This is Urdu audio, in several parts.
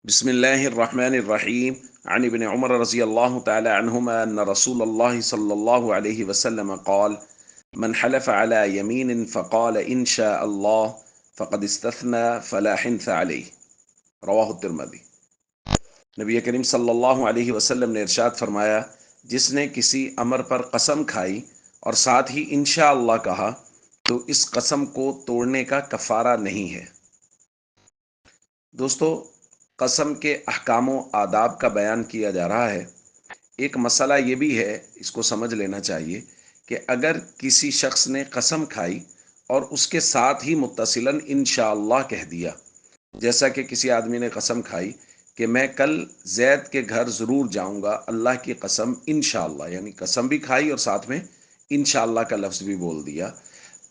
بسم الله الرحمن الرحيم عن ابن عمر رضي الله تعالى عنهما أن رسول الله صلى الله عليه وسلم قال من حلف على يمين فقال إن شاء الله فقد استثنى فلا حنث عليه رواہ الترمذی۔ نبی کریم صلی اللہ علیہ وسلم نے ارشاد فرمایا، جس نے کسی امر پر قسم کھائی اور ساتھ ہی انشاءاللہ کہا تو اس قسم کو توڑنے کا کفارہ نہیں ہے۔ دوستو، قسم کے احکام و آداب کا بیان کیا جا رہا ہے۔ ایک مسئلہ یہ بھی ہے، اس کو سمجھ لینا چاہیے کہ اگر کسی شخص نے قسم کھائی اور اس کے ساتھ ہی متصلاً انشاءاللہ کہہ دیا، جیسا کہ کسی آدمی نے قسم کھائی کہ میں کل زید کے گھر ضرور جاؤں گا، اللہ کی قسم انشاءاللہ، یعنی قسم بھی کھائی اور ساتھ میں انشاءاللہ کا لفظ بھی بول دیا،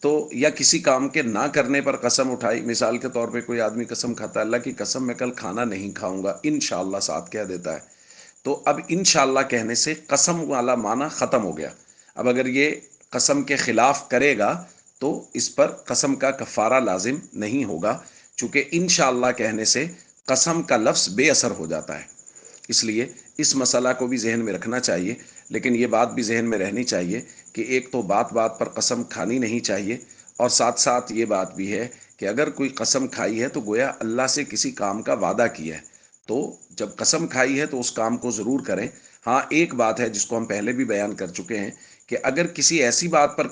تو یا کسی کام کے نہ کرنے پر قسم اٹھائی، مثال کے طور پہ کوئی آدمی قسم کھاتا ہے، اللہ کی قسم میں کل کھانا نہیں کھاؤں گا، انشاءاللہ ساتھ کہہ دیتا ہے، تو اب انشاءاللہ کہنے سے قسم والا معنی ختم ہو گیا۔ اب اگر یہ قسم کے خلاف کرے گا تو اس پر قسم کا کفارہ لازم نہیں ہوگا، چونکہ انشاءاللہ کہنے سے قسم کا لفظ بے اثر ہو جاتا ہے۔ اس لیے اس مسئلہ کو بھی ذہن میں رکھنا چاہیے، لیکن یہ بات بھی ذہن میں رہنی چاہیے کہ ایک تو بات بات پر قسم کھانی نہیں چاہیے، اور ساتھ ساتھ یہ بات بھی ہے کہ اگر کوئی قسم کھائی ہے تو گویا اللہ سے کسی کام کا وعدہ کیا ہے، تو جب قسم کھائی ہے تو اس کام کو ضرور کریں۔ ہاں، ایک بات ہے جس کو ہم پہلے بھی بیان کر چکے ہیں کہ اگر کسی ایسی بات پر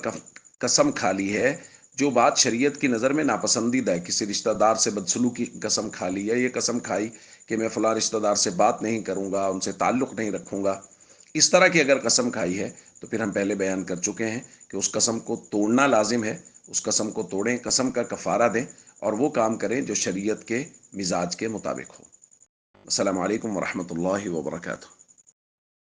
قسم کھا لی ہے جو بات شریعت کی نظر میں ناپسندیدہ ہے، کسی رشتہ دار سے بدسلوکی کی قسم کھا لی ہے، یہ قسم کھائی کہ میں فلاں رشتہ دار سے بات نہیں کروں گا، ان سے تعلق نہیں رکھوں گا، اس طرح کی اگر قسم کھائی ہے تو پھر ہم پہلے بیان کر چکے ہیں کہ اس قسم کو توڑنا لازم ہے۔ اس قسم کو توڑیں، قسم کا کفارہ دیں اور وہ کام کریں جو شریعت کے مزاج کے مطابق ہو۔ السلام علیکم ورحمۃ اللہ وبرکاتہ۔